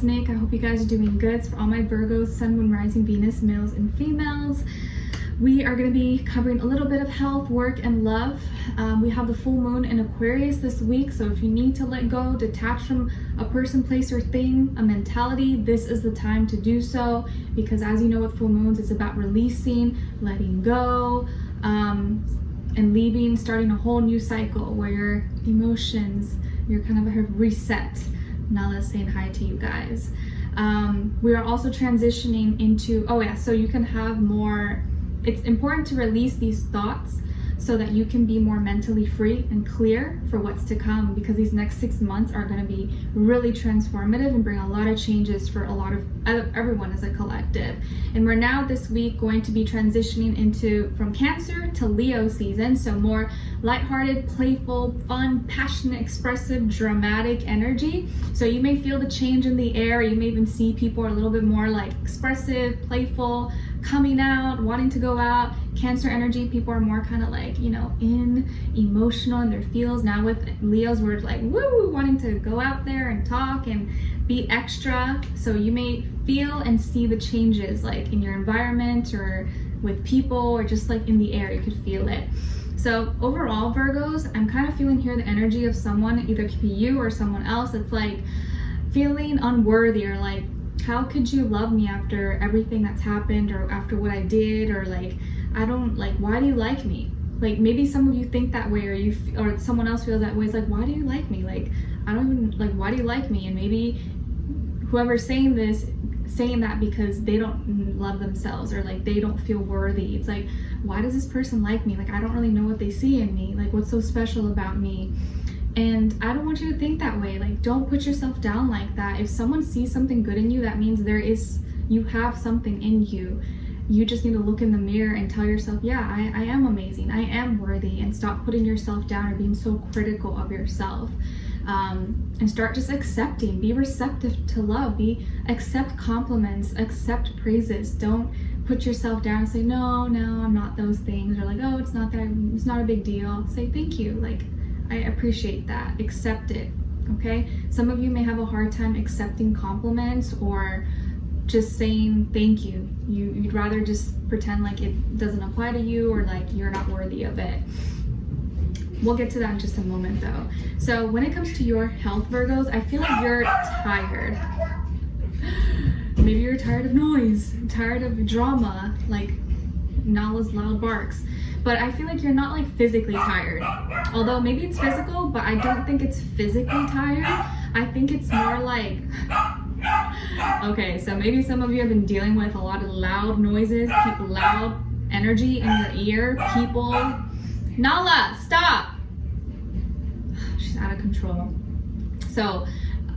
Nick. I hope you guys are doing good. It's for all my Virgos, Sun, Moon, Rising, Venus, males and females. We are going to be covering a little bit of health, work, and love. We have the full moon in Aquarius this week, so if you need to let go, detach from a person, place, or thing, a mentality, this is the time to do so, because as you know with full moons, it's about releasing, letting go, and leaving, starting a whole new cycle where your emotions, you're kind of a reset. Nala's saying hi to you guys. We are also transitioning into, so you can have more. It's important to release these thoughts so that you can be more mentally free and clear for what's to come, because these next 6 months are going to be really transformative and bring a lot of changes for a lot of everyone as a collective. And we're now this week going to be transitioning into from Cancer to Leo season, so more lighthearted, playful, fun, passionate, expressive, dramatic energy. So you may feel the change in the air. You may even see people are a little bit more like expressive, playful, coming out, wanting to go out. Cancer energy, people are more kind of like, emotional in their feels. Now with Leos, we're like, woo, wanting to go out there and talk and be extra. So you may feel and see the changes like in your environment or with people or just like in the air, you could feel it. So overall, Virgos, I'm kind of feeling here the energy of someone, either it could be you or someone else, that's like feeling unworthy, or like, how could you love me after everything that's happened, or after what I did, or like, I don't like, why do you like me? Like maybe some of you think that way, or someone else feels that way. It's like, why do you like me? Like, I don't even like, why do you like me? And maybe whoever's saying this, saying that because they don't love themselves, or like they don't feel worthy. It's like, why does this person like me? Like, I don't really know what they see in me. Like, what's so special about me? And I don't want you to think that way. Like, don't put yourself down like that. If someone sees something good in you, that means you have something in you. You just need to look in the mirror and tell yourself, yeah, I am amazing. I am worthy. And stop putting yourself down or being so critical of yourself. And start just accepting. Be receptive to love. Accept compliments. Accept praises. Don't put yourself down and say, no, I'm not those things. Or like, oh, it's not a big deal. Say thank you. Like, I appreciate that. Accept it. Okay? Some of you may have a hard time accepting compliments or just saying thank you. You'd rather just pretend like it doesn't apply to you, or like you're not worthy of it. We'll get to that in just a moment though. So when it comes to your health, Virgos, I feel like you're tired. Maybe you're tired of noise, tired of drama, like Nala's loud barks. But I feel like you're not like physically tired. Although maybe it's physical, but I don't think it's physically tired. I think it's more like, okay, so maybe some of you have been dealing with a lot of loud noises, loud energy in your ear, people. Nala, stop! She's out of control. So,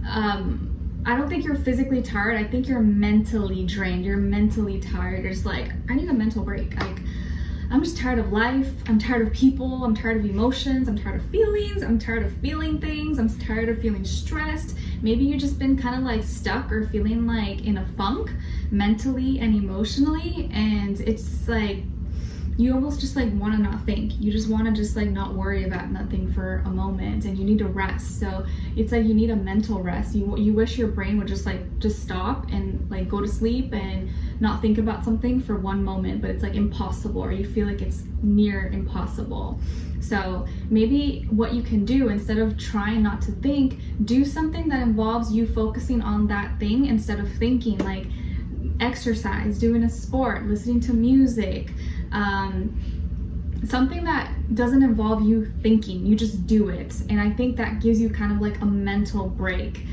I don't think you're physically tired. I think you're mentally drained. You're mentally tired. You're just like, I need a mental break. Like, I'm just tired of life. I'm tired of people. I'm tired of emotions. I'm tired of feelings. I'm tired of feeling things. I'm tired of feeling stressed. Maybe you've just been kind of like stuck or feeling like in a funk mentally and emotionally. And it's like, you almost just like want to not think. You just want to just like not worry about nothing for a moment, and you need to rest. So it's like you need a mental rest. You wish your brain would just stop and like go to sleep and not think about something for one moment, but it's like impossible, or you feel like it's near impossible. So maybe what you can do, instead of trying not to think, do something that involves you focusing on that thing instead of thinking, like exercise, doing a sport, listening to music, something that doesn't involve you thinking. You just do it. And I think that gives you kind of like a mental break,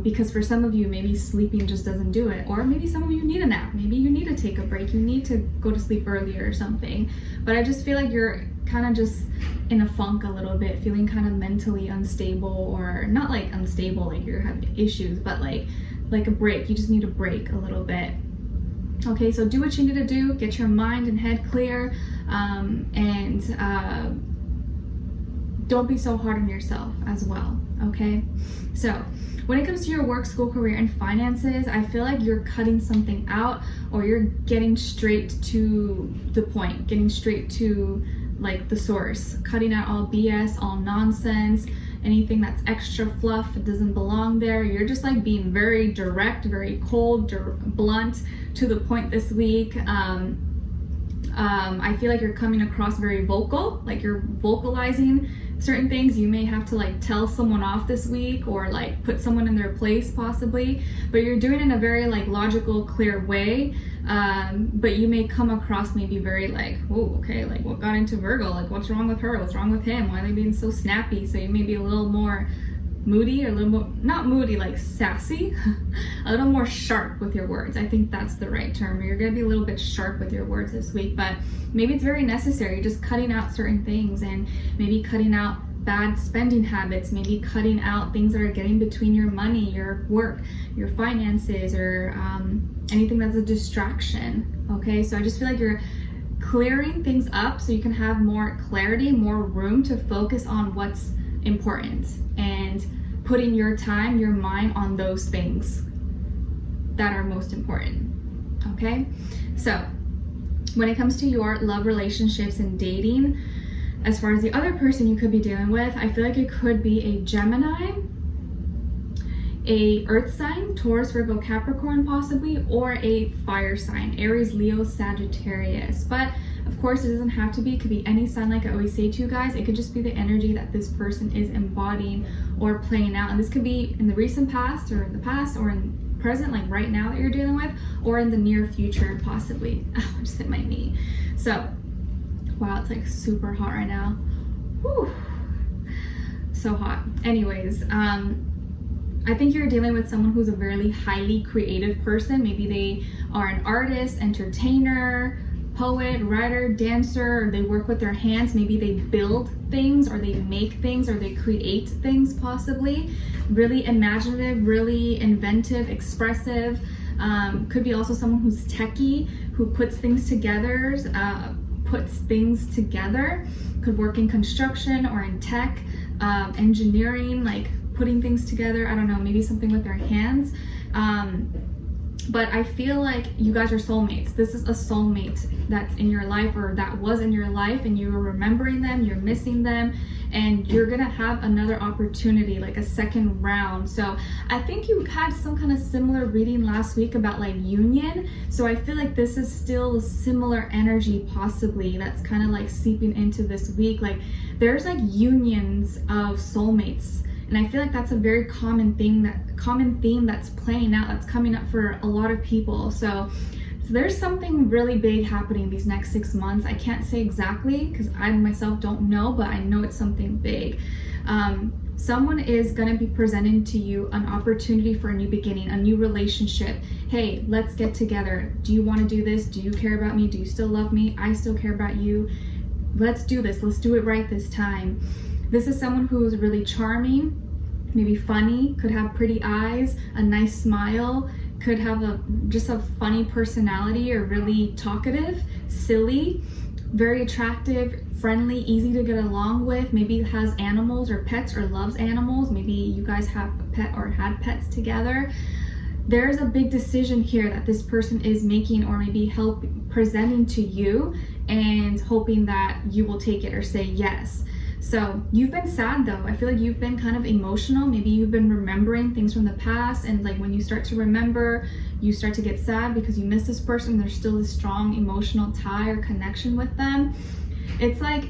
because for some of you, maybe sleeping just doesn't do it, or maybe some of you need a nap, maybe you need to take a break, you need to go to sleep earlier or something. But I just feel like you're kind of just in a funk a little bit, feeling kind of mentally unstable, or not like unstable like you're having issues, but like a break. You just need a break a little bit. Okay, so do what you need to do, get your mind and head clear, and don't be so hard on yourself as well, okay? So when it comes to your work, school, career, and finances, I feel like you're cutting something out, or you're getting straight to the point, getting straight to like the source, cutting out all BS, all nonsense, anything that's extra fluff, it doesn't belong there. You're just like being very direct, very cold, blunt, to the point this week. I feel like you're coming across very vocal, like you're vocalizing certain things. You may have to like tell someone off this week, or like put someone in their place possibly, but you're doing it in a very like logical, clear way. But you may come across maybe very like, oh, okay, like what got into Virgo? Like what's wrong with her? What's wrong with him? Why are they being so snappy? So you may be a little more moody, or a little more, not moody, like sassy, a little more sharp with your words. I think that's the right term. You're gonna be a little bit sharp with your words this week, but maybe it's very necessary, just cutting out certain things, and maybe cutting out bad spending habits, maybe cutting out things that are getting between your money, your work, your finances, or anything that's a distraction. Okay, so I just feel like you're clearing things up so you can have more clarity, more room to focus on what's important, and putting your time, your mind on those things that are most important. Okay, so when it comes to your love, relationships, and dating, as far as the other person you could be dealing with, I feel like it could be a Gemini, a earth sign, Taurus, Virgo, Capricorn possibly, or a fire sign, Aries, Leo, Sagittarius. But of course, it doesn't have to be. It could be any sign, like I always say to you guys. It could just be the energy that this person is embodying or playing out. And this could be in the recent past, or in the past, or in present, like right now that you're dealing with, or in the near future possibly. Oh, I just hit my knee. So, wow, it's like super hot right now. Whew. So hot. Anyways, I think you're dealing with someone who's a very highly creative person. Maybe they are an artist, entertainer, poet, writer, dancer, or they work with their hands. Maybe they build things, or they make things, or they create things possibly. Really imaginative, really inventive, expressive. Could be also someone who's techie, who puts things together, could work in construction or in tech, engineering, like putting things together. I don't know, maybe something with their hands. But I feel like you guys are soulmates. This is a soulmate that's in your life, or that was in your life, and you're remembering them, you're missing them, and you're gonna have another opportunity, like a second round. So I think you had some kind of similar reading last week about like union. So I feel like this is still a similar energy possibly that's kind of like seeping into this week. Like there's like unions of soulmates. And I feel like that's a very common theme that's playing out, that's coming up for a lot of people. So there's something really big happening these next 6 months. I can't say exactly because I myself don't know, but I know it's something big. Someone is going to be presenting to you an opportunity for a new beginning, a new relationship. Hey, let's get together. Do you want to do this? Do you care about me? Do you still love me? I still care about you. Let's do this. Let's do it right this time. This is someone who is really charming, maybe funny, could have pretty eyes, a nice smile, could have just a funny personality, or really talkative, silly, very attractive, friendly, easy to get along with, maybe has animals or pets, or loves animals. Maybe you guys have a pet or had pets together. There's a big decision here that this person is making, or maybe presenting to you, and hoping that you will take it or say yes. So you've been sad though. I feel like you've been kind of emotional. Maybe you've been remembering things from the past, and like when you start to remember, you start to get sad because you miss this person. There's still a strong emotional tie or connection with them. It's like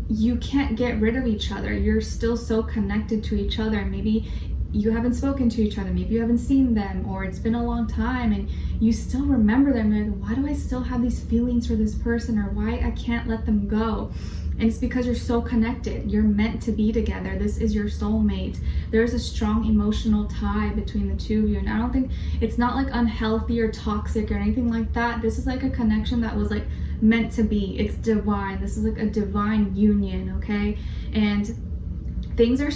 you can't get rid of each other. You're still so connected to each other. Maybe you haven't spoken to each other. Maybe you haven't seen them, or it's been a long time and you still remember them. You're like, why do I still have these feelings for this person, or why I can't let them go? And it's because you're so connected. You're meant to be together. This is your soulmate. There's a strong emotional tie between the two of you. And I don't think, it's not like unhealthy or toxic or anything like that. This is like a connection that was like meant to be. It's divine. This is like a divine union, okay? And things are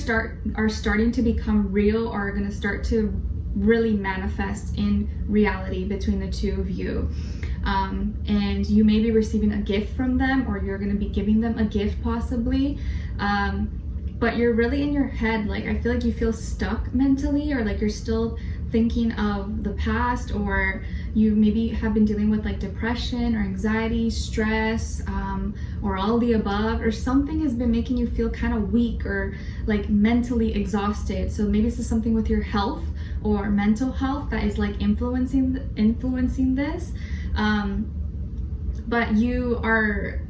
starting to become real, or are gonna start to really manifest in reality between the two of you. And you may be receiving a gift from them, or you're going to be giving them a gift possibly, but you're really in your head, like I feel like you feel stuck mentally, or like you're still thinking of the past, or you maybe have been dealing with like depression or anxiety, stress, or all the above, or something has been making you feel kind of weak or like mentally exhausted. So maybe this is something with your health or mental health that is like influencing this. But you are,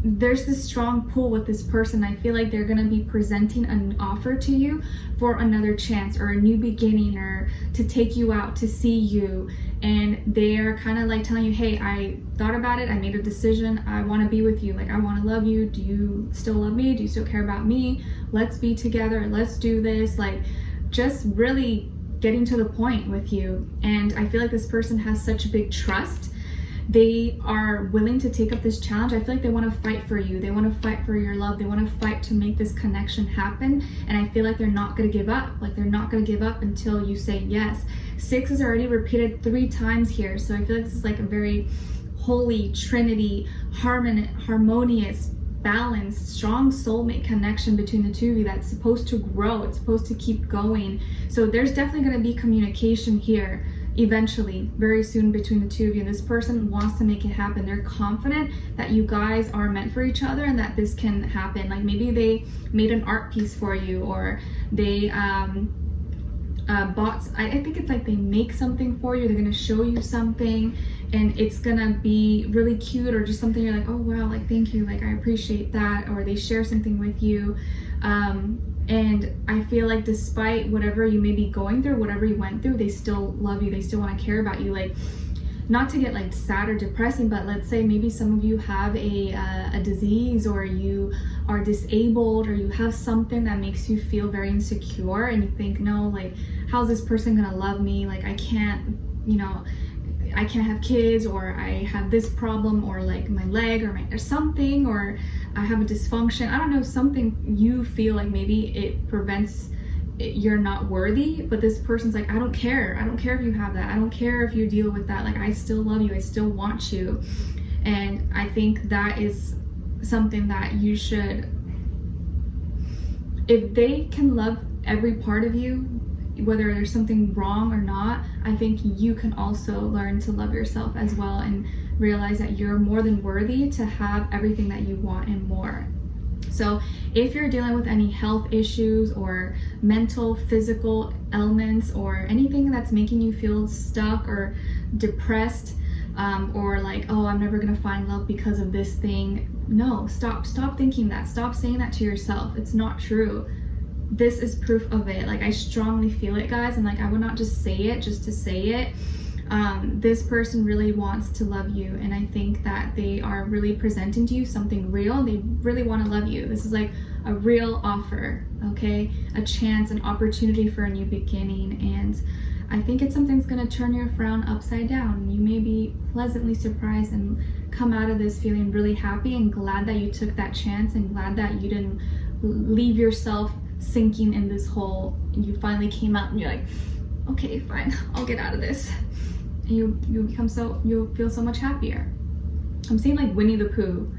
there's this strong pull with this person. I feel like they're going to be presenting an offer to you for another chance or a new beginning, or to take you out to see you. And they're kind of like telling you, hey, I thought about it, I made a decision, I want to be with you, like I want to love you. Do you still love me? Do you still care about me? Let's be together, let's do this. Like, just really getting to the point with you. And I feel like this person has such big trust. They are willing to take up this challenge. I feel like they want to fight for you. They want to fight for your love. They want to fight to make this connection happen. And I feel like they're not going to give up. Like, they're not going to give up until you say yes. 6 is already repeated 3 times here. So I feel like this is like a very holy trinity, harmonious, balanced, strong soulmate connection between the two of you that's supposed to grow. It's supposed to keep going. So there's definitely going to be communication here eventually, very soon, between the two of you. And this person wants to make it happen. They're confident that you guys are meant for each other and that this can happen. Like, maybe they made an art piece for you, or they bought, I think it's like they make something for you. They're gonna show you something and it's gonna be really cute, or just something you're like, oh wow, like thank you, like I appreciate that. Or they share something with you. And I feel like despite whatever you may be going through, whatever you went through, they still love you. They still want to care about you. Like, not to get like sad or depressing, but let's say maybe some of you have a disease, or you are disabled, or you have something that makes you feel very insecure, and you think, no, like, how's this person gonna love me? Like, I can't, you know, I can't have kids, or I have this problem, or like my leg, or something, or I have a dysfunction. I don't know, something you feel like maybe it prevents you're not worthy. But this person's like, I don't care. I don't care if you have that. I don't care if you deal with that. Like, I still love you. I still want you. And I think that is something that you should, if they can love every part of you, whether there's something wrong or not, I think you can also learn to love yourself as well, and realize that you're more than worthy to have everything that you want and more. So if you're dealing with any health issues or mental, physical ailments, or anything that's making you feel stuck or depressed, or like, oh, I'm never gonna find love because of this thing, no, stop thinking that. Stop saying that to yourself. It's not true. This is proof of it. Like, I strongly feel it, guys, and like, I would not just say it just to say it. This person really wants to love you, and I think that they are really presenting to you something real. They really want to love you. This is like a real offer, okay? A chance, an opportunity for a new beginning. And I think it's something that's going to turn your frown upside down. You may be pleasantly surprised and come out of this feeling really happy and glad that you took that chance, and glad that you didn't leave yourself sinking in this hole, and you finally came out and you're like, okay, fine, I'll get out of this. And you'll feel so much happier. I'm seeing like Winnie the Pooh,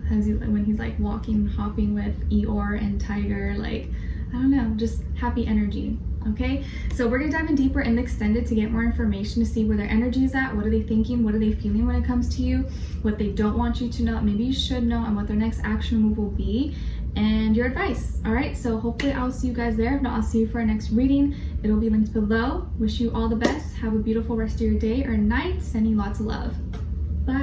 when he's like walking, hopping with Eeyore and Tiger, like, I don't know, just happy energy. Okay, so we're gonna dive in deeper in the extended to get more information, to see where their energy is at, what are they thinking, what are they feeling when it comes to you, what they don't want you to know, maybe you should know, and what their next action move will be, and your advice. All right, so hopefully I'll see you guys there. If not, I'll see you for our next reading. It'll be linked below. Wish you all the best. Have a beautiful rest of your day or night. Sending lots of love. Bye.